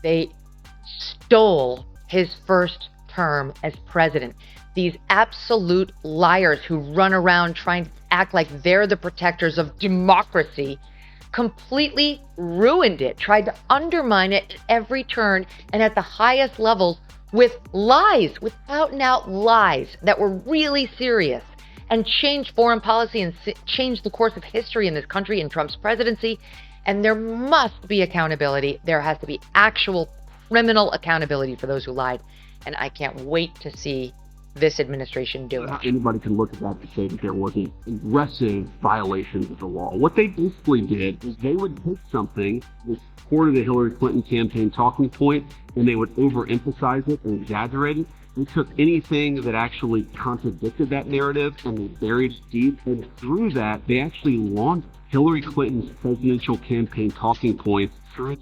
They stole his first term as president. These absolute liars who run around trying to act like they're the protectors of democracy completely ruined it, tried to undermine it at every turn and at the highest levels with lies, with out and out lies that were really serious, and changed foreign policy and changed the course of history in this country in Trump's presidency. And there must be accountability. There has to be actual criminal accountability for those who lied. And I can't wait to see this administration do it. Anybody can look at that and say that there wasn't aggressive violations of the law. What they basically did is they would take something, this supported the Hillary Clinton campaign talking point, and they would overemphasize it and exaggerate it. They took anything that actually contradicted that narrative and they buried it deep. And through that, they actually launched Hillary Clinton's presidential campaign talking points through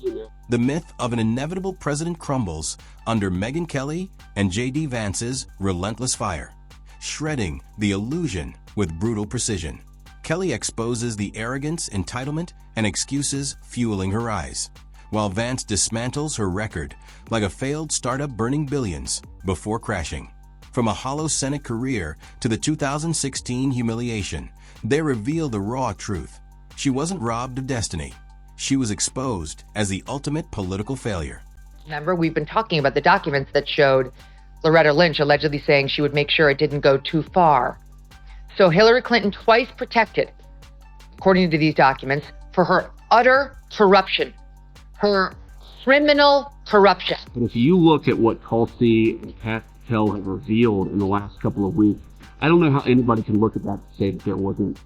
the myth of an inevitable president crumbles under Megyn Kelly and J.D. Vance's relentless fire, shredding the illusion with brutal precision. Kelly exposes the arrogance, entitlement, and excuses fueling her rise, while Vance dismantles her record like a failed startup burning billions before crashing. From a hollow Senate career to the 2016 humiliation, they reveal the raw truth. She wasn't robbed of destiny. She was exposed as the ultimate political failure. Remember, we've been talking about the documents that showed Loretta Lynch allegedly saying she would make sure it didn't go too far. So Hillary Clinton twice protected, according to these documents, for her utter corruption, her criminal corruption. But if you look at what Tulsi and Patel have revealed in the last couple of weeks, I don't know how anybody can look at that and say that there wasn't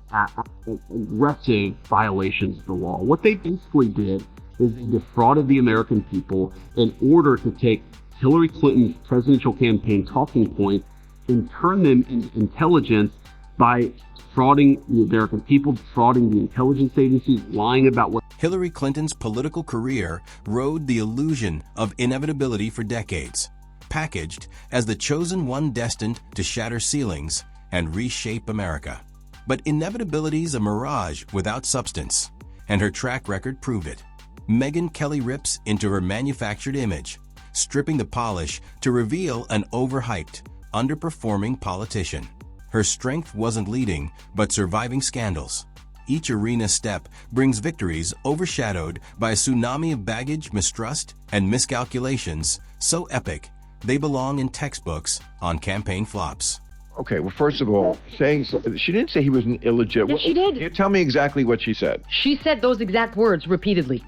aggressive violations of the law. What they basically did is they defrauded the American people in order to take Hillary Clinton's presidential campaign talking points and turn them into intelligence by defrauding the American people, defrauding the intelligence agencies, lying about what Hillary Clinton's political career rode the illusion of inevitability for decades, packaged as the chosen one destined to shatter ceilings and reshape America. But inevitability's a mirage without substance, and her track record proved it. Megyn Kelly rips into her manufactured image, stripping the polish to reveal an overhyped, underperforming politician. Her strength wasn't leading, but surviving scandals. Each arena step brings victories overshadowed by a tsunami of baggage, mistrust, and miscalculations so epic they belong in textbooks on campaign flops. Okay, well, first of all, she didn't say he was an illegitimate. Yes, she did. Can you tell me exactly what she said? She said those exact words repeatedly.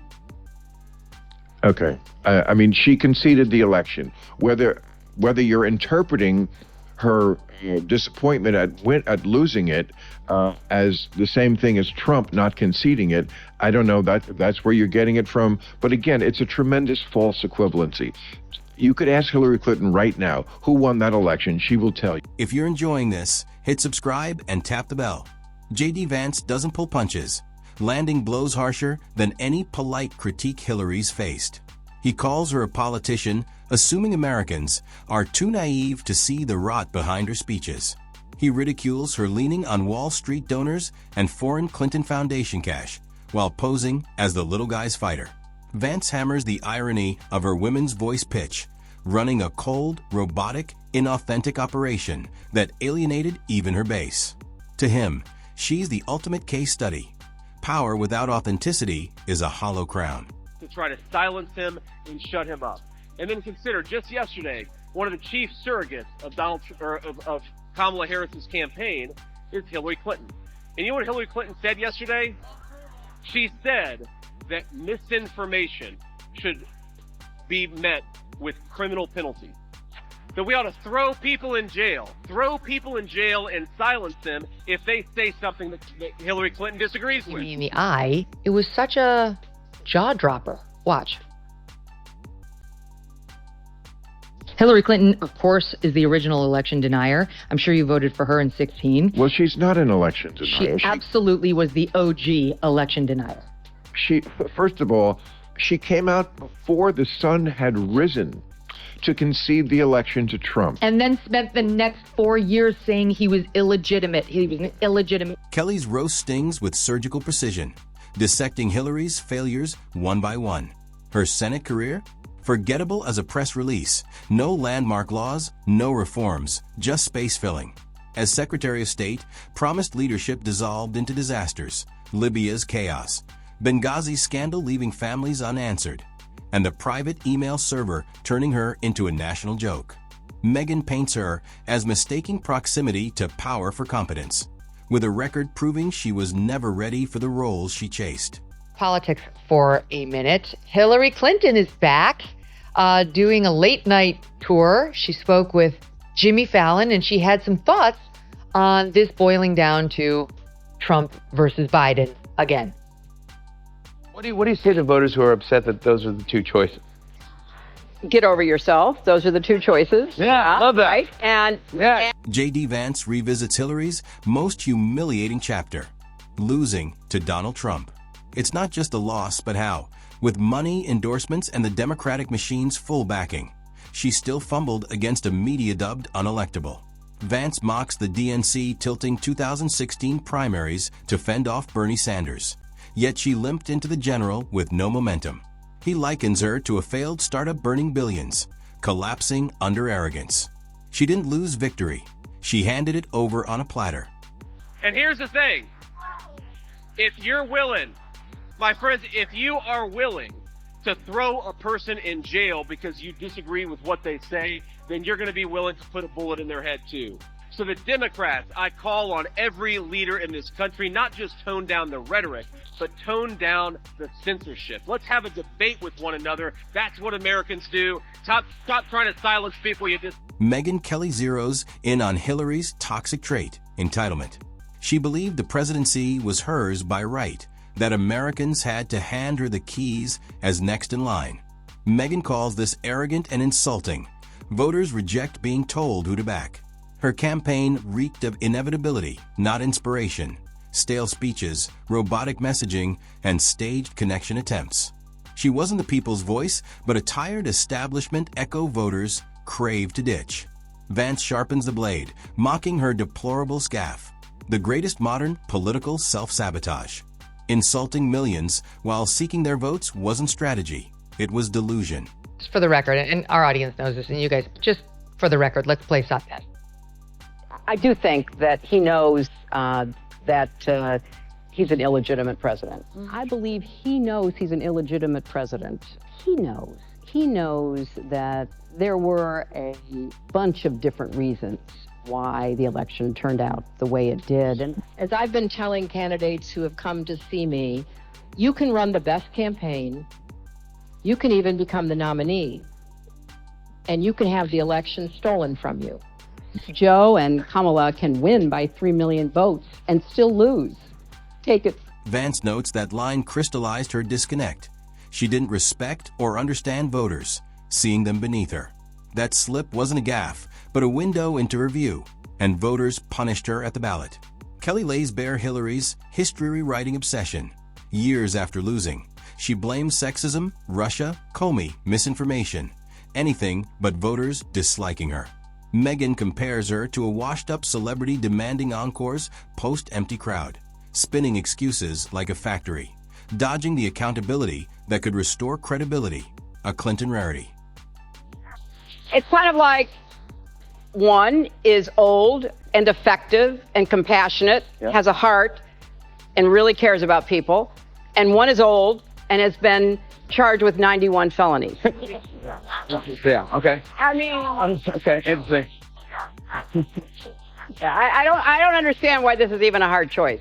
Okay, I mean, she conceded the election. Whether you're interpreting her disappointment at losing it as the same thing as Trump not conceding it, I don't know that's where you're getting it from. But again, it's a tremendous false equivalency. You could ask Hillary Clinton right now who won that election. She will tell you. If you're enjoying this, hit subscribe and tap the bell. J.D. Vance doesn't pull punches, landing blows harsher than any polite critique Hillary's faced. He calls her a politician, assuming Americans are too naive to see the rot behind her speeches. He ridicules her leaning on Wall Street donors and foreign Clinton Foundation cash while posing as the little guy's fighter. Vance hammers the irony of her women's voice pitch, running a cold, robotic, inauthentic operation that alienated even her base. To him, she's the ultimate case study. Power without authenticity is a hollow crown. To try to silence him and shut him up. And then consider, just yesterday, one of the chief surrogates of Kamala Harris's campaign is Hillary Clinton. And you know what Hillary Clinton said yesterday? She said that misinformation should be met with criminal penalties. That we ought to throw people in jail and silence them if they say something that Hillary Clinton disagrees with. In the eye, it was such a jaw dropper. Watch. Hillary Clinton, of course, is the original election denier. I'm sure you voted for her in 2016. Well, she's not an election denier. She absolutely was the OG election denier. First of all, she came out before the sun had risen to concede the election to Trump. And then spent the next 4 years saying he was illegitimate. He was an illegitimate. Kelly's roast stings with surgical precision, dissecting Hillary's failures one by one. Her Senate career, Forgettable as a press release, no landmark laws, no reforms, just space filling. As Secretary of State, promised leadership dissolved into disasters, Libya's chaos, Benghazi's scandal leaving families unanswered, and the private email server turning her into a national joke. Megyn paints her as mistaking proximity to power for competence, with a record proving she was never ready for the roles she chased. Politics for a minute. Hillary Clinton is back doing a late night tour. She spoke with Jimmy Fallon, and she had some thoughts on this boiling down to Trump versus Biden again. What do you say to voters who are upset that those are the two choices? Get over yourself. Those are the two choices. Yeah, love that. Right? And J.D. Vance revisits Hillary's most humiliating chapter, losing to Donald Trump. It's not just a loss, but how. With money, endorsements, and the Democratic machine's full backing, she still fumbled against a media dubbed unelectable. Vance mocks the DNC tilting 2016 primaries to fend off Bernie Sanders. Yet she limped into the general with no momentum. He likens her to a failed startup burning billions, collapsing under arrogance. She didn't lose victory. She handed it over on a platter. And here's the thing. If you're willing, my friends, if you are willing to throw a person in jail because you disagree with what they say, then you're going to be willing to put a bullet in their head too. So the Democrats, I call on every leader in this country, not just tone down the rhetoric, but tone down the censorship. Let's have a debate with one another. That's what Americans do. Stop trying to silence people. Megyn Kelly zeroes in on Hillary's toxic trait, entitlement. She believed the presidency was hers by right, that Americans had to hand her the keys as next in line. Megyn calls this arrogant and insulting. Voters reject being told who to back. Her campaign reeked of inevitability, not inspiration, stale speeches, robotic messaging, and staged connection attempts. She wasn't the people's voice, but a tired establishment echo voters crave to ditch. Vance sharpens the blade, mocking her deplorable scaff, the greatest modern political self-sabotage. Insulting millions while seeking their votes wasn't strategy, it was delusion. Just for the record, and our audience knows this, and you guys, just for the record, let's play stop that. I do think that he knows that he's an illegitimate president. I believe he knows he's an illegitimate president. He knows that there were a bunch of different reasons why the election turned out the way it did. And as I've been telling candidates who have come to see me, you can run the best campaign, you can even become the nominee, and you can have the election stolen from you. Joe and Kamala can win by 3 million votes and still lose. Take it. Vance notes that line crystallized her disconnect. She didn't respect or understand voters, seeing them beneath her. That slip wasn't a gaffe, but a window into her view, and voters punished her at the ballot. Kelly lays bare Hillary's history-rewriting obsession. Years after losing, she blames sexism, Russia, Comey, misinformation, anything but voters disliking her. Megyn compares her to a washed-up celebrity demanding encores post-empty crowd, spinning excuses like a factory, dodging the accountability that could restore credibility, a Clinton rarity. It's kind of like one is old and effective and compassionate, has a heart, and really cares about people, and one is old and has been charged with 91 felonies. Yeah, okay. I mean, Okay, interesting. I don't understand why this is even a hard choice.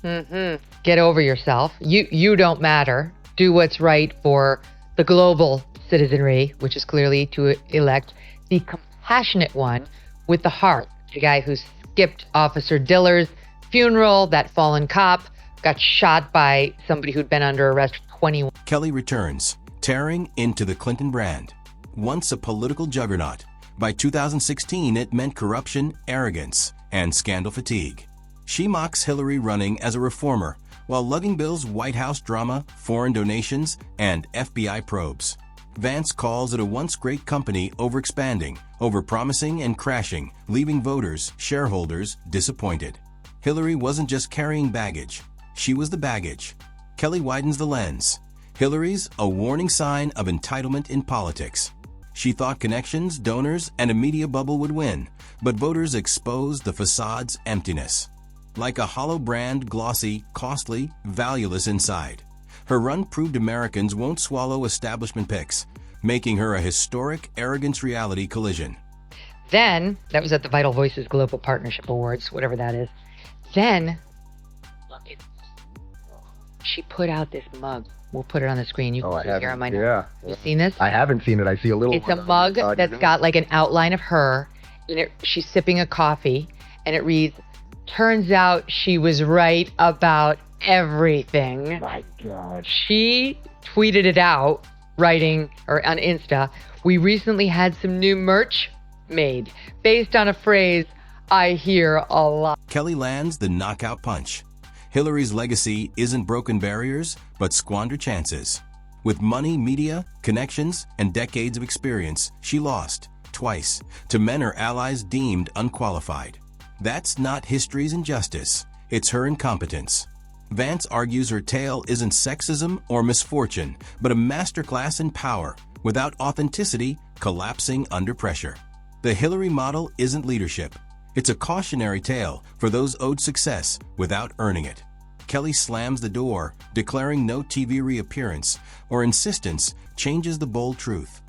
Get over yourself. You don't matter. Do what's right for the global citizenry, which is clearly to elect the compassionate one with the heart. The guy who skipped Officer Diller's funeral, that fallen cop, got shot by somebody who'd been under arrest for 21. Kelly returns, tearing into the Clinton brand. Once a political juggernaut, by 2016 it meant corruption, arrogance, and scandal fatigue. She mocks Hillary running as a reformer while lugging Bill's White House drama, foreign donations, and FBI probes. Vance calls it a once great company overexpanding, overpromising, and crashing, leaving voters, shareholders, disappointed. Hillary wasn't just carrying baggage. She was the baggage. Kelly widens the lens. Hillary's a warning sign of entitlement in politics. She thought connections, donors, and a media bubble would win, but voters exposed the facade's emptiness. Like a hollow brand, glossy, costly, valueless inside. Her run proved Americans won't swallow establishment picks, making her a historic arrogance reality collision. Then, that was at the Vital Voices Global Partnership Awards, whatever that is. Then, she put out this mug. We'll put it on the screen. You can see it here on my notes. Yeah. You've seen this? I haven't seen it. I see a little. It's a mug that's got like an outline of her, and she's sipping a coffee, and it reads, "Turns out she was right about everything." My God. She tweeted it out, writing, or on Insta, "We recently had some new merch made based on a phrase I hear a lot." Kelly lands the knockout punch. Hillary's legacy isn't broken barriers, but squandered chances. With money, media, connections, and decades of experience, she lost, twice, to men her allies deemed unqualified. That's not history's injustice, it's her incompetence. Vance argues her tale isn't sexism or misfortune, but a masterclass in power, without authenticity, collapsing under pressure. The Hillary model isn't leadership. It's a cautionary tale for those owed success without earning it. Kelly slams the door, declaring no TV reappearance, or insistence changes the bold truth.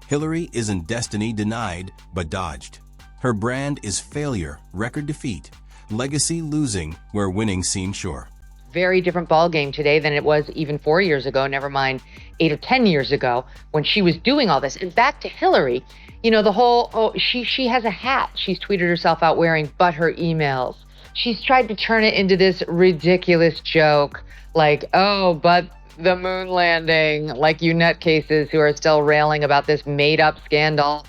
Hillary isn't destiny denied, but dodged. Her brand is failure, record defeat, legacy losing where winning seemed sure. Very different ballgame today than it was even 4 years ago, never mind 8 or 10 years ago when she was doing all this. And back to Hillary, you know, the whole, she has a hat she's tweeted herself out wearing, but her emails. She's tried to turn it into this ridiculous joke, like, oh, but the moon landing, like you nutcases who are still railing about this made-up scandal,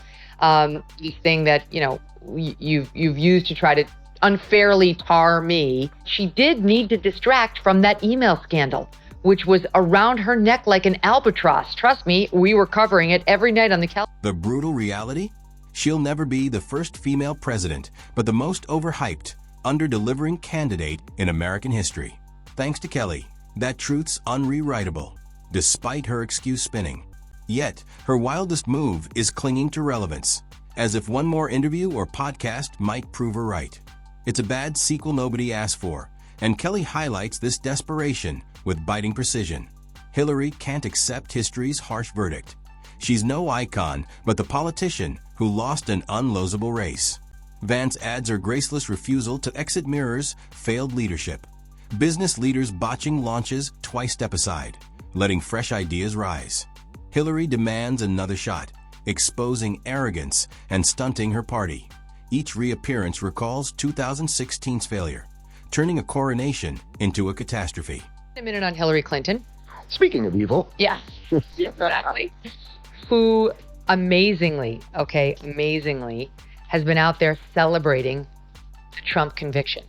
this thing that, you know, you've used to try to unfairly tar me. She did need to distract from that email scandal, which was around her neck like an albatross. Trust me, we were covering it every night on the The brutal reality? She'll never be the first female president, but the most overhyped, under-delivering candidate in American history. Thanks to Kelly, that truth's unrewritable, despite her excuse spinning. Yet, her wildest move is clinging to relevance, as if one more interview or podcast might prove her right. It's a bad sequel nobody asked for, and Kelly highlights this desperation with biting precision. Hillary can't accept history's harsh verdict. She's no icon, but the politician who lost an unlosable race. Vance adds her graceless refusal to exit mirrors failed leadership. Business leaders botching launches twice step aside, letting fresh ideas rise. Hillary demands another shot, exposing arrogance and stunting her party. Each reappearance recalls 2016's failure, turning a coronation into a catastrophe. A minute on Hillary Clinton. Speaking of evil. Yeah, exactly. Who amazingly, has been out there celebrating the Trump conviction.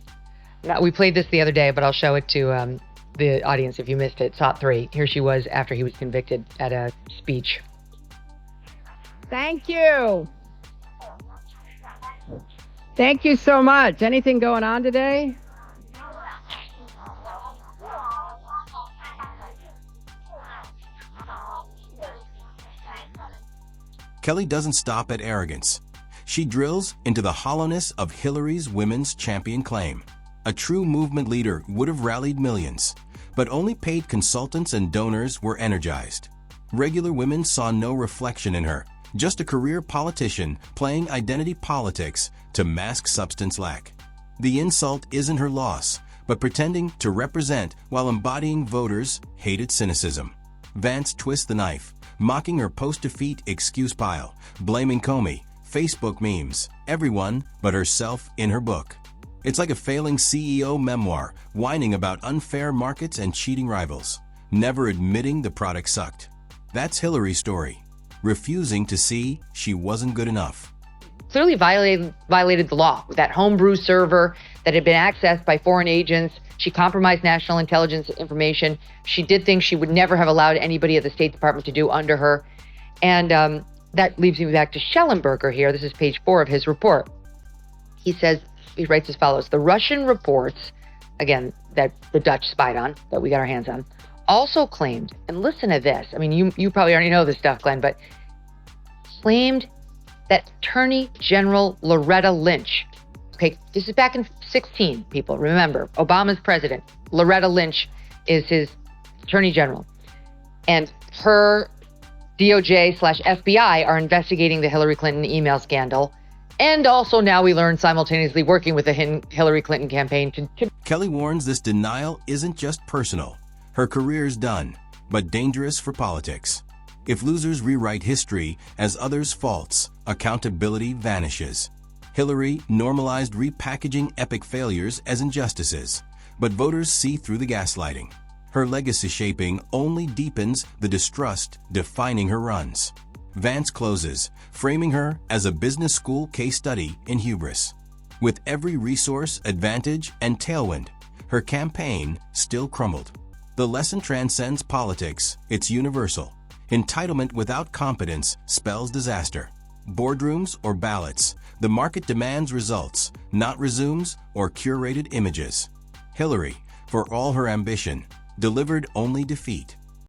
Now, we played this the other day, but I'll show it to the audience if you missed it. SOT 3. Here she was after he was convicted at a speech. Thank you. Thank you so much. Anything going on today? Kelly doesn't stop at arrogance. She drills into the hollowness of Hillary's women's champion claim. A true movement leader would have rallied millions, but only paid consultants and donors were energized. Regular women saw no reflection in her, just a career politician playing identity politics to mask substance lack. The insult isn't her loss, but pretending to represent while embodying voters' hated cynicism. Vance twists the knife, mocking her post-defeat excuse pile, blaming Comey, Facebook memes, everyone but herself in her book. It's like a failing CEO memoir, whining about unfair markets and cheating rivals, never admitting the product sucked. That's Hillary's story, refusing to see she wasn't good enough. Clearly violated the law with that homebrew server that had been accessed by foreign agents. She compromised national intelligence information. She did things she would never have allowed anybody at the State Department to do under her. And that leaves me back to Schellenberger here. This is page 4 of his report. He writes as follows: the Russian reports, again, that the Dutch spied on, that we got our hands on, also claimed, and listen to this, I mean, you probably already know this stuff, Glenn, but claimed that Attorney General Loretta Lynch, okay, this is back in 16, people, remember, Obama's president, Loretta Lynch is his Attorney General, and her DOJ/FBI are investigating the Hillary Clinton email scandal, and also now we learn simultaneously working with the Hillary Clinton campaign to Kelly warns this denial isn't just personal. Her career's done, but dangerous for politics. If losers rewrite history as others' faults, accountability vanishes. Hillary normalized repackaging epic failures as injustices, but voters see through the gaslighting. Her legacy shaping only deepens the distrust defining her runs. Vance closes, framing her as a business school case study in hubris. With every resource, advantage, and tailwind, her campaign still crumbled. The lesson transcends politics. It's universal. Entitlement without competence spells disaster. Boardrooms or ballots, the market demands results, not resumes or curated images. Hillary, for all her ambition, delivered only defeat.